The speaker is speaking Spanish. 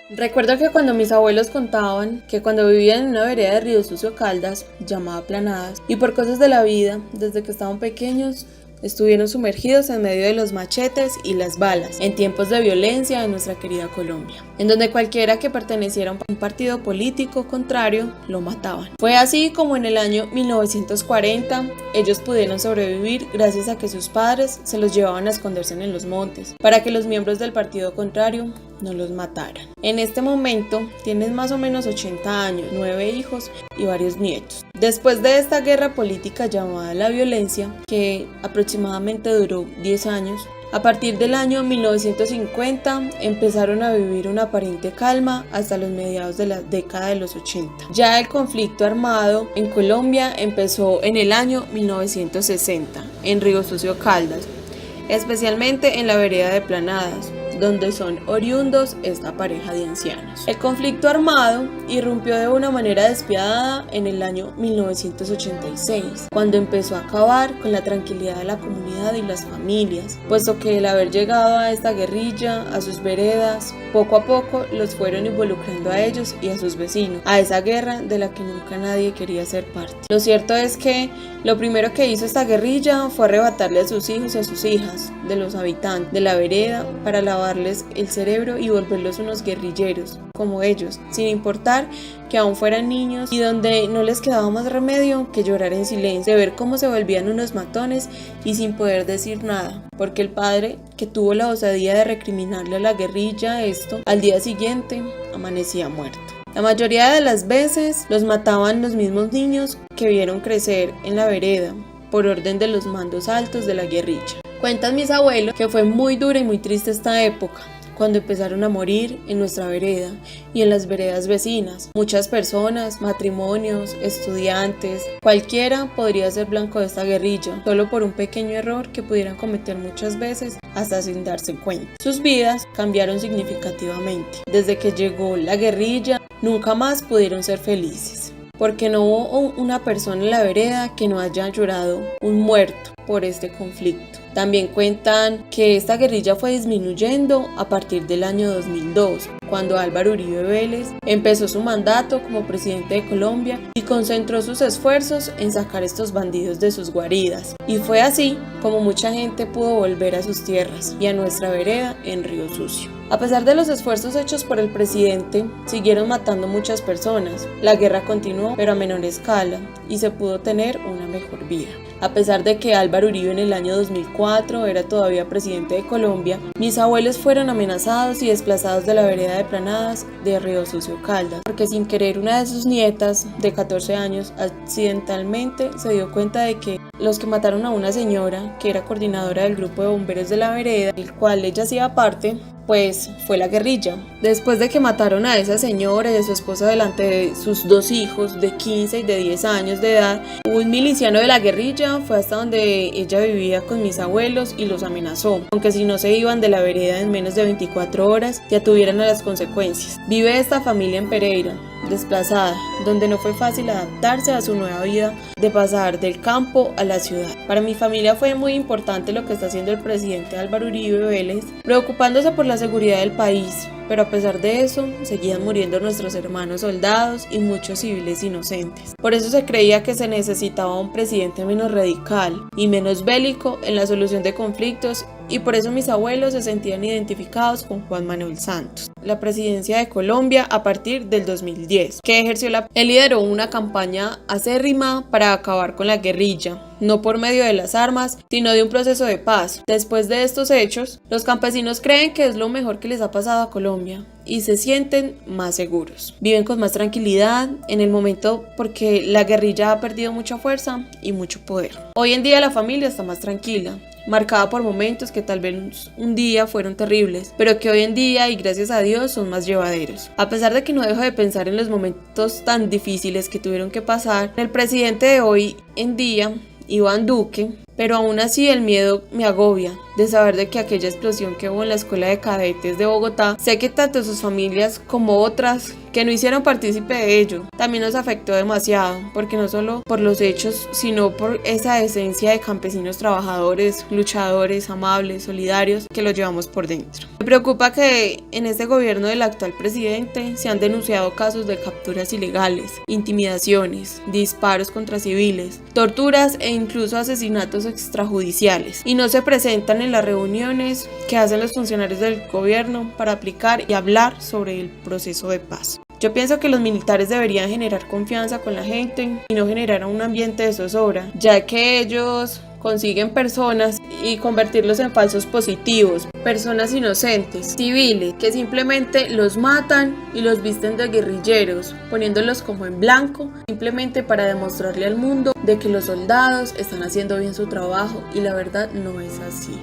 Recuerdo que cuando mis abuelos contaban que cuando vivían en una vereda de Río Sucio Caldas, llamada Planadas, y por cosas de la vida, desde que estaban pequeños, estuvieron sumergidos en medio de los machetes y las balas, en tiempos de violencia en nuestra querida Colombia, en donde cualquiera que perteneciera a un partido político contrario lo mataban. Fue así como en el año 1940 ellos pudieron sobrevivir gracias a que sus padres se los llevaban a esconderse en los montes, para que los miembros del partido contrario no los mataran. En este momento tienen más o menos 80 años, 9 hijos y varios nietos. Después de esta guerra política llamada la violencia, que aproximadamente duró 10 años, a partir del año 1950 empezaron a vivir una aparente calma hasta los mediados de la década de los 80. Ya el conflicto armado en Colombia empezó en el año 1960 en Río Sucio Caldas, especialmente en la vereda de Planadas, donde son oriundos esta pareja de ancianos. El conflicto armado irrumpió de una manera despiadada en el año 1986, cuando empezó a acabar con la tranquilidad de la comunidad y las familias, puesto que el haber llegado a esta guerrilla, a sus veredas, poco a poco los fueron involucrando a ellos y a sus vecinos, a esa guerra de la que nunca nadie quería ser parte. Lo cierto es que lo primero que hizo esta guerrilla fue arrebatarle a sus hijos y a sus hijas de los habitantes de la vereda para lavarles el cerebro y volverlos unos guerrilleros, como ellos, sin importar que aún fueran niños y donde no les quedaba más remedio que llorar en silencio, de ver cómo se volvían unos matones y sin poder decir nada, porque el padre, que tuvo la osadía de recriminarle a la guerrilla esto, al día siguiente amanecía muerto. La mayoría de las veces los mataban los mismos niños que vieron crecer en la vereda, por orden de los mandos altos de la guerrilla. Cuentan mis abuelos que fue muy dura y muy triste esta época, cuando empezaron a morir en nuestra vereda y en las veredas vecinas. Muchas personas, matrimonios, estudiantes, cualquiera podría ser blanco de esta guerrilla, solo por un pequeño error que pudieran cometer muchas veces hasta sin darse cuenta. Sus vidas cambiaron significativamente. Desde que llegó la guerrilla, nunca más pudieron ser felices, porque no hubo una persona en la vereda que no haya llorado un muerto por este conflicto. También cuentan que esta guerrilla fue disminuyendo a partir del año 2002, cuando Álvaro Uribe Vélez empezó su mandato como presidente de Colombia y concentró sus esfuerzos en sacar estos bandidos de sus guaridas. Y fue así como mucha gente pudo volver a sus tierras y a nuestra vereda en Río Sucio. A pesar de los esfuerzos hechos por el presidente, siguieron matando muchas personas. La guerra continuó, pero a menor escala, y se pudo tener una mejor vida. A pesar de que Álvaro Uribe en el año 2004 era todavía presidente de Colombia, mis abuelos fueron amenazados y desplazados de la vereda de Planadas de Río Sucio Caldas, porque sin querer una de sus nietas de 14 años accidentalmente se dio cuenta de que los que mataron a una señora que era coordinadora del grupo de bomberos de la vereda, del cual ella hacía parte, pues fue la guerrilla. Después de que mataron a esa señora y a su esposa delante de sus dos hijos de 15 y de 10 años de edad, un miliciano de la guerrilla fue hasta donde ella vivía con mis abuelos y los amenazó, aunque si no se iban de la vereda en menos de 24 horas ya tuvieran las consecuencias. Vive esta familia en Pereira, desplazada, donde no fue fácil adaptarse a su nueva vida de pasar del campo a la ciudad. Para mi familia fue muy importante lo que está haciendo el presidente Álvaro Uribe Vélez, preocupándose por la seguridad del país, pero a pesar de eso, seguían muriendo nuestros hermanos soldados y muchos civiles inocentes. Por eso se creía que se necesitaba un presidente menos radical y menos bélico en la solución de conflictos, y por eso mis abuelos se sentían identificados con Juan Manuel Santos, la presidencia de Colombia a partir del 2010, que ejerció él lideró una campaña acérrima para acabar con la guerrilla, no por medio de las armas, sino de un proceso de paz. Después de estos hechos, los campesinos creen que es lo mejor que les ha pasado a Colombia y se sienten más seguros. Viven con más tranquilidad en el momento porque la guerrilla ha perdido mucha fuerza y mucho poder. Hoy en día la familia está más tranquila, marcada por momentos que tal vez un día fueron terribles, pero que hoy en día y gracias a Dios son más llevaderos. A pesar de que no dejo de pensar en los momentos tan difíciles que tuvieron que pasar, el presidente de hoy en día, Iván Duque, pero aún así el miedo me agobia, de saber de que aquella explosión que hubo en la escuela de cadetes de Bogotá, sé que tanto sus familias como otras que no hicieron partícipe de ello, también nos afectó demasiado, porque no solo por los hechos, sino por esa esencia de campesinos trabajadores, luchadores, amables, solidarios, que lo llevamos por dentro. Me preocupa que en este gobierno del actual presidente se han denunciado casos de capturas ilegales, intimidaciones, disparos contra civiles, torturas e incluso asesinatos extrajudiciales, y no se presentan en las reuniones que hacen los funcionarios del gobierno para aplicar y hablar sobre el proceso de paz. Yo pienso que los militares deberían generar confianza con la gente y no generar un ambiente de zozobra, ya que ellos consiguen personas y convertirlos en falsos positivos, personas inocentes, civiles, que simplemente los matan y los visten de guerrilleros, poniéndolos como en blanco, simplemente para demostrarle al mundo de que los soldados están haciendo bien su trabajo, y la verdad no es así.